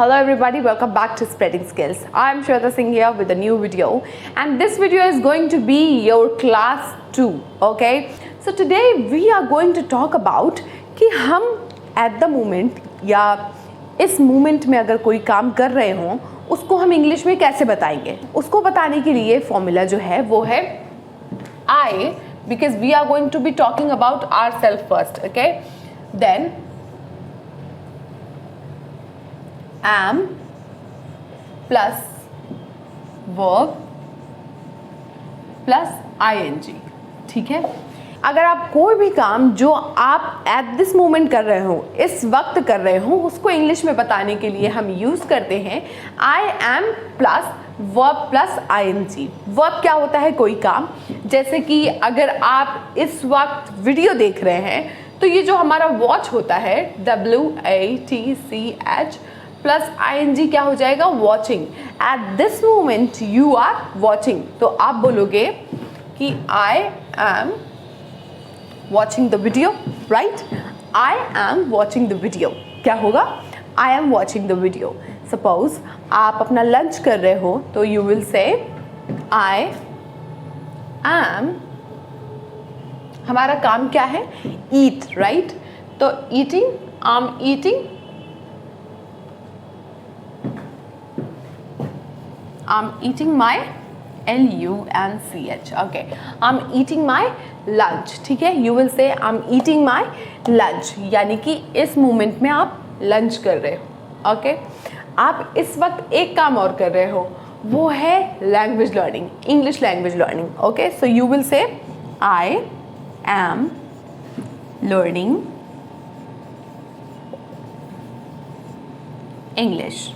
Hello everybody, welcome back to Spreading Skills. I am Shweta Singh here with a new video, and this video is going to be your class 2. Okay, so today we are going to talk about कि हम at the moment या इस moment में अगर कोई काम कर रहे हों उसको हम इंग्लिश में कैसे बताएंगे। उसको बताने के लिए फॉर्मूला जो है वो है I, because we are going to be talking about ourselves first. Okay, then am plus verb plus ing. ठीक है, अगर आप कोई भी काम जो आप एट दिस मोमेंट कर रहे हो, इस वक्त कर रहे हो, उसको इंग्लिश में बताने के लिए हम यूज़ करते हैं I am plus verb plus ing. Verb क्या होता है? कोई काम. जैसे कि अगर आप इस वक्त वीडियो देख रहे हैं तो ये जो हमारा वॉच होता है WATCH प्लस ing क्या हो जाएगा? Watching. At this moment you are watching. तो आप बोलोगे कि I am watching the video, right? I am watching the video. क्या होगा? I am watching the video. Suppose आप अपना लंच कर रहे हो तो you will say I M, हमारा काम क्या है? ईट, राइट? तो eating, I am eating, I'm eating my lunch. Okay, I'm eating my lunch. ठीक है, you will say I'm eating my lunch, यानी कि इस मोमेंट में आप लंच कर रहे हो. ओके, आप इस वक्त एक काम और कर रहे हो, वो है language learning, English language learning. Okay, so you will say I am learning English.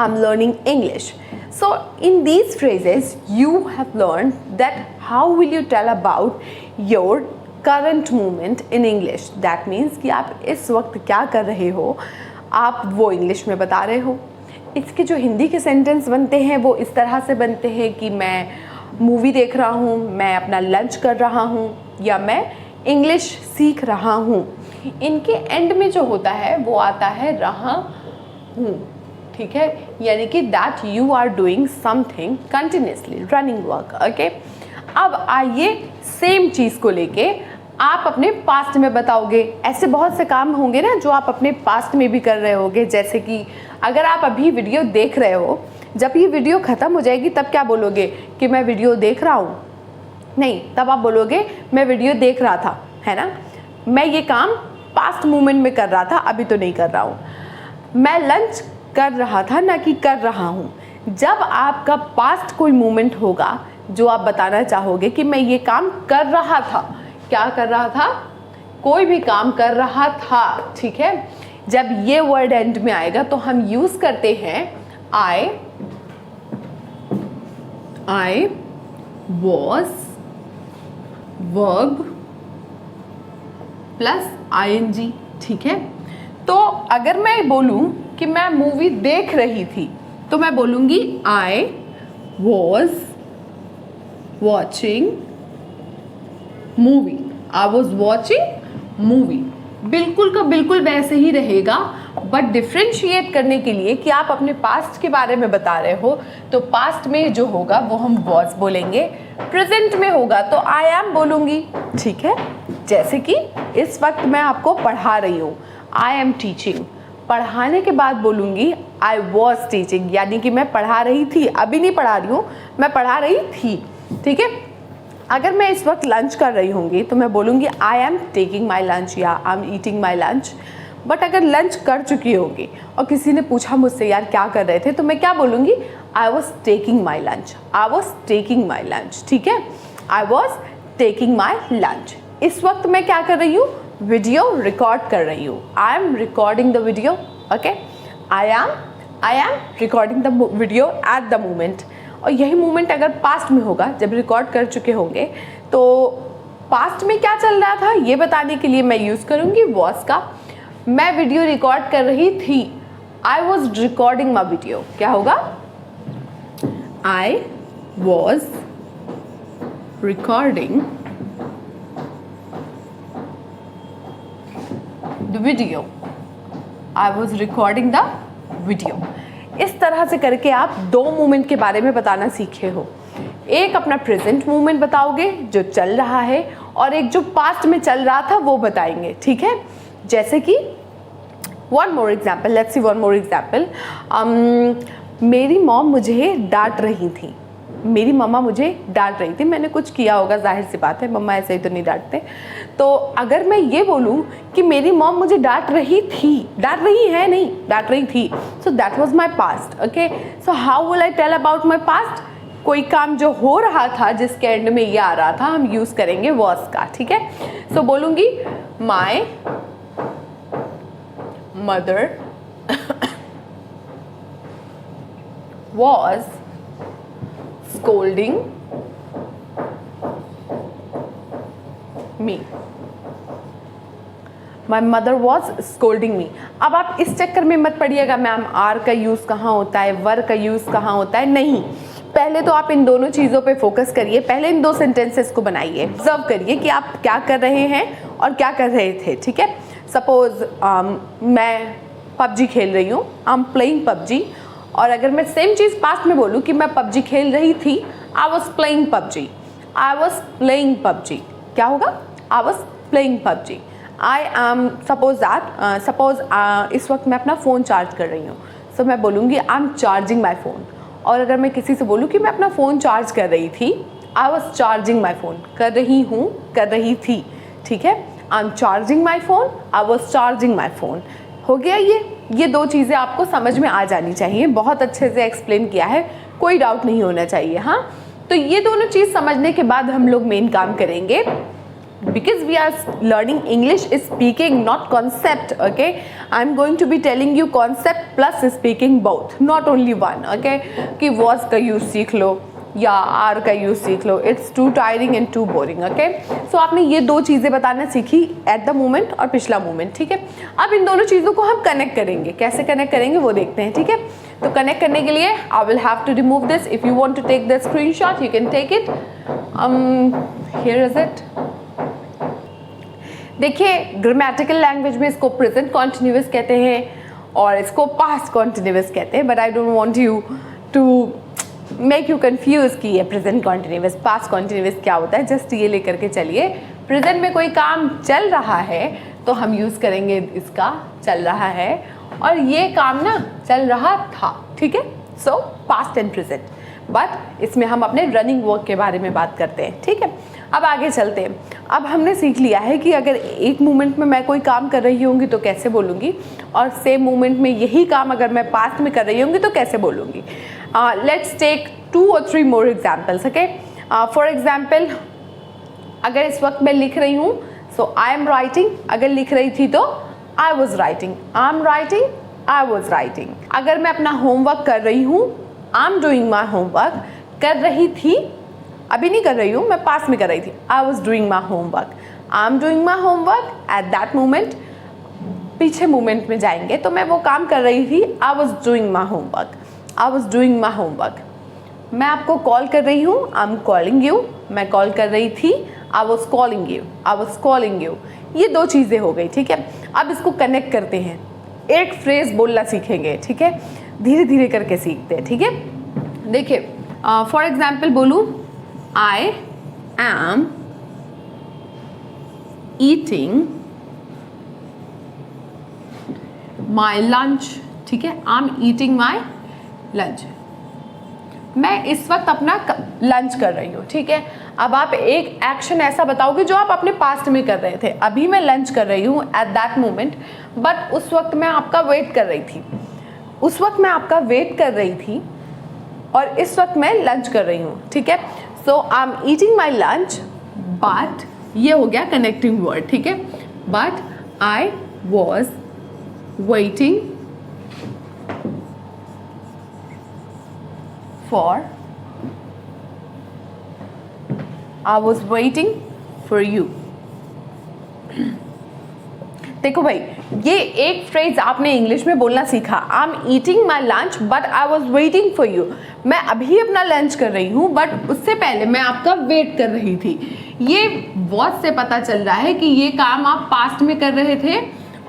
I'm learning English. So in these phrases you have learned that how will you tell about your current moment in English. That means कि आप इस वक्त क्या कर रहे हो, आप वो इंग्लिश में बता रहे हो. इसके जो हिंदी के सेंटेंस बनते हैं वो इस तरह से बनते हैं कि मैं मूवी देख रहा हूँ, मैं अपना लंच कर रहा हूँ, या मैं इंग्लिश सीख रहा हूँ. इनके एंड में जो होता है वो आता है रहा हूँ. ठीक है, यानी कि that you are doing something continuously, running work. Okay, अब आइए सेम चीज़ को लेके आप अपने पास्ट में बताओगे. ऐसे बहुत से काम होंगे ना जो आप अपने पास्ट में भी कर रहे होगे. जैसे कि अगर आप अभी वीडियो देख रहे हो, जब ये वीडियो ख़त्म हो जाएगी तब क्या बोलोगे? कि मैं वीडियो देख रहा हूँ? नहीं, तब आप बोलोगे मैं वीडियो देख रहा था, है ना? मैं ये काम पास्ट मोमेंट में कर रहा था, अभी तो नहीं कर रहा हूँ. मैं लंच कर रहा था, ना कि कर रहा हूँ. जब आपका पास्ट कोई मोमेंट होगा जो आप बताना चाहोगे कि मैं ये काम कर रहा था. क्या कर रहा था? कोई भी काम कर रहा था. ठीक है, जब ये वर्ड एंड में आएगा तो हम यूज करते हैं I was verb plus ing. ठीक है, तो अगर मैं बोलूं कि मैं मूवी देख रही थी तो मैं बोलूँगी I was watching movie. I was watching movie. बिल्कुल का बिल्कुल वैसे ही रहेगा, बट डिफ्रेंशिएट करने के लिए कि आप अपने पास्ट के बारे में बता रहे हो तो पास्ट में जो होगा वो हम वॉज बोलेंगे, प्रेजेंट में होगा तो आई एम बोलूँगी. ठीक है, जैसे कि इस वक्त मैं आपको पढ़ा रही हूँ, आई एम टीचिंग. पढ़ाने के बाद बोलूँगी आई वॉज टीचिंग, यानी कि मैं पढ़ा रही थी, अभी नहीं पढ़ा रही हूँ, मैं पढ़ा रही थी. ठीक है, अगर मैं इस वक्त लंच कर रही होंगी तो मैं बोलूँगी I am taking my lunch या I am eating my lunch. But अगर लंच कर चुकी होगी और किसी ने पूछा मुझसे यार क्या कर रहे थे, तो मैं क्या बोलूँगी? I was taking my lunch. I was taking my lunch. ठीक है, I was taking my lunch. इस वक्त मैं क्या कर रही हूँ? वीडियो रिकॉर्ड कर रही हूँ. I am recording the video. Okay, I am recording the video at the moment. और यही मोमेंट अगर पास्ट में होगा, जब रिकॉर्ड कर चुके होंगे, तो पास्ट में क्या चल रहा था ये बताने के लिए मैं यूज़ करूँगी वॉज का. मैं वीडियो रिकॉर्ड कर रही थी, I was recording my video. क्या होगा? I was recording the video. I was recording the video. इस तरह से करके आप दो मोमेंट के बारे में बताना सीखे हो। एक अपना प्रेजेंट मोमेंट बताओगे जो चल रहा है, और एक जो पास्ट में चल रहा था वो बताएंगे, ठीक है। जैसे कि one more example, let's see one more example. मेरी मॉम मुझे डांट रही थी, मेरी मम्मा मुझे डांट रही थी, मैंने कुछ किया होगा, जाहिर सी बात है, मम्मा ऐसे ही तो नहीं डांटते। तो अगर मैं ये बोलूँ कि मेरी मॉम मुझे डांट रही थी, डांट रही है नहीं, डांट रही थी, so that was my past. Okay, so how will I tell about my past? कोई काम जो हो रहा था जिसके एंड में ये आ रहा था, हम यूज करेंगे was का, ठीक है। सो बोलूंगी my mother was scolding me. My mother was scolding me. अब आप इस चक्कर में मत पड़िएगा मैम आर का यूज़ कहाँ होता है, वर का यूज़ कहाँ होता है, नहीं। पहले तो आप इन दोनों चीज़ों पे फोकस करिए, पहले इन दो सेंटेंसेस को बनाइए, ऑब्जर्व करिए कि आप क्या कर रहे हैं और क्या कर रहे थे, ठीक है। सपोज मैं पबजी खेल रही हूँ, आई एम प्लेइंग पबजी, और अगर मैं सेम चीज़ पास्ट में बोलूँ कि मैं पबजी खेल रही थी, I was playing PUBG, I was playing PUBG, क्या होगा? I was playing PUBG. I am suppose इस वक्त मैं अपना फ़ोन चार्ज कर रही हूँ, सो मैं बोलूँगी I am charging my phone. और अगर मैं किसी से बोलूँ कि मैं अपना फ़ोन चार्ज कर रही थी, I was charging my phone, कर रही हूँ, कर रही थी, ठीक है। I am charging my phone, I was charging my phone. हो गया ये दो चीज़ें आपको समझ में आ जानी चाहिए। बहुत अच्छे से एक्सप्लेन किया है, कोई डाउट नहीं होना चाहिए। हाँ, तो ये दोनों चीज़ समझने के बाद हम लोग मेन काम करेंगे, because we are learning English is speaking, not concept. Okay, I'm going to be telling you concept plus speaking both, not only one. Okay, कि was का यूज़ सीख लो या आर का यूज़ सीख लो, it's too tiring and too boring. Okay, so आपने ये दो चीज़ें बताना सीखी, एट द मोमेंट और पिछला मोमेंट, ठीक है। अब इन दोनों चीज़ों को हम कनेक्ट करेंगे, कैसे कनेक्ट करेंगे वो देखते हैं, ठीक है। तो कनेक्ट करने के लिए I will have to remove this. If you want to take the screenshot you can take it. Here is it. देखिए, ग्रामेटिकल लैंग्वेज में इसको प्रेजेंट कॉन्टिन्यूअस कहते हैं और इसको पास्ट कॉन्टिन्यूअस कहते हैं, but I don't want you to make you confuse कि ये प्रेजेंट कॉन्टिन्यूअस पास्ट कॉन्टिन्यूअस क्या होता है। जस्ट ये लेकर के चलिए, प्रेजेंट में कोई काम चल रहा है तो हम यूज़ करेंगे इसका चल रहा है, और ये काम ना चल रहा था, ठीक है। सो पास्ट एंड प्रेजेंट, बट इसमें हम अपने रनिंग वर्क के बारे में बात करते हैं, ठीक है। अब आगे चलते हैं। अब हमने सीख लिया है कि अगर एक मोमेंट में मैं कोई काम कर रही होंगी तो कैसे बोलूँगी, और सेम मोमेंट में यही काम अगर मैं पास्ट में कर रही होंगी तो कैसे बोलूँगी। Let's take 2 or 3 more examples. Okay, for example अगर इस वक्त मैं लिख रही हूँ, सो आई एम राइटिंग, अगर लिख रही थी तो I was writing, I am writing, I was writing. अगर मैं अपना होमवर्क कर रही हूँ, आई एम डूइंग माई होमवर्क, कर रही थी, अभी नहीं कर रही हूँ, मैं पास में कर रही थी, I was doing my homework, I am doing my homework at that moment. पीछे मोमेंट में जाएंगे तो मैं वो काम कर रही थी, I was doing my homework, I was doing my homework. मैं आपको कॉल कर रही हूँ, आई एम कॉलिंग यू, मैं कॉल कर रही थी, I was calling you, I was calling you. ये दो चीज़ें हो गई, ठीक है। अब इसको कनेक्ट करते हैं, एक फ्रेज बोलना सीखेंगे, ठीक है, धीरे धीरे करके सीखते हैं, ठीक है। देखिए, फॉर एग्जाम्पल बोलूँ I am eating my lunch, ठीक है, I am eating my lunch। मैं इस वक्त अपना लंच कर रही हूँ, ठीक है। अब आप एक एक्शन ऐसा बताओगे जो आप अपने पास्ट में कर रहे थे। अभी मैं लंच कर रही हूँ एट दैट मोमेंट, बट उस वक्त मैं आपका वेट कर रही थी, उस वक्त मैं आपका वेट कर रही थी, और इस वक्त मैं लंच कर रही हूँ, ठीक है। So I am eating my lunch, but ये हो गया कनेक्टिंग वर्ड, ठीक है। But I was waiting for, I was waiting for you. देखो भाई, ये एक फ्रेज आपने इंग्लिश में बोलना सीखा, आई am eating my lunch but I was waiting for you. मैं अभी अपना लंच कर रही हूँ, बट उससे पहले मैं आपका वेट कर रही थी। ये वॉज से पता चल रहा है कि ये काम आप पास्ट में कर रहे थे,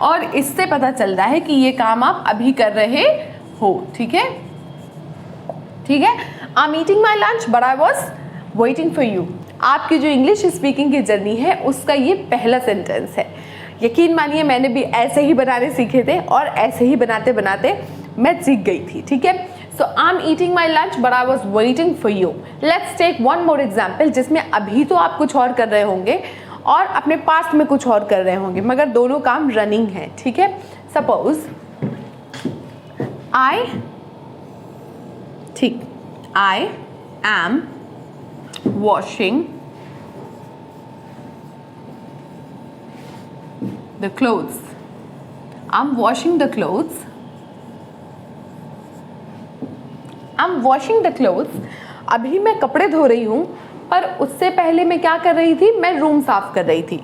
और इससे पता चल रहा है कि ये काम आप अभी कर रहे हो, ठीक है, ठीक है। आई am eating my lunch but I was waiting for you. आपकी जो इंग्लिश स्पीकिंग की जर्नी है उसका ये पहला सेंटेंस है। यकीन मानिए मैंने भी ऐसे ही बनाने सीखे थे और ऐसे ही बनाते बनाते मैं सीख गई थी, ठीक है। So I am eating my lunch but I was waiting for you. Let's take one more example जिसमें अभी तो आप कुछ और कर रहे होंगे और अपने पास्ट में कुछ और कर रहे होंगे, मगर दोनों काम रनिंग है, ठीक है। Suppose I am washing the clothes. I'm washing the clothes. I'm washing the clothes. अभी मैं कपड़े धो रही हूँ, पर उससे पहले मैं क्या कर रही थी, मैं रूम साफ कर रही थी।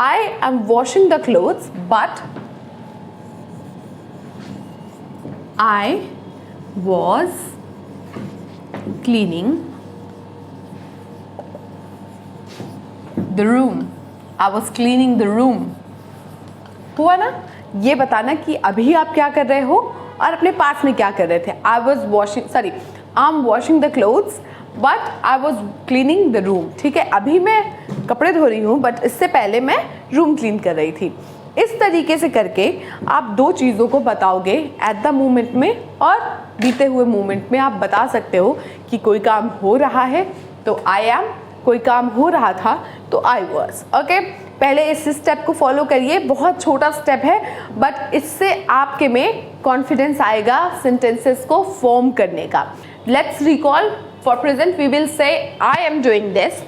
I am washing the clothes, but I was cleaning the room. I was cleaning the room. हुआ ना? ये बताना कि अभी आप क्या कर रहे हो और अपने पास में क्या कर रहे थे। I'm washing the clothes but I was cleaning the room. ठीक है, अभी मैं कपड़े धो रही हूँ बट इससे पहले मैं रूम क्लीन कर रही थी। इस तरीके से करके आप दो चीज़ों को बताओगे एट द मोमेंट में और बीते हुए मोमेंट में। आप बता सकते हो कि कोई काम हो रहा है तो आई एम, कोई काम हो रहा था तो आई वॉज। ओके, पहले इस स्टेप को फॉलो करिए, बहुत छोटा स्टेप है बट इससे आपके में कॉन्फिडेंस आएगा सेंटेंसेस को फॉर्म करने का। Let's recall, for present we will say I am doing this,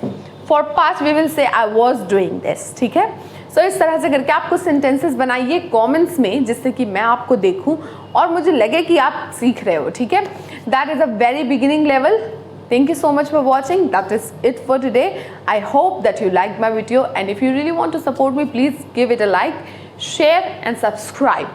for past we will say I was doing this, ठीक है। सो इस तरह से करके आपको सेंटेंसेस बनाइए कमेंट्स में, जिससे कि मैं आपको देखूं और मुझे लगे कि आप सीख रहे हो, ठीक है। That is a very beginning level. Thank you so much for watching. That is it for today. I hope that you liked my video, and if you really want to support me, please give it a like, share and subscribe.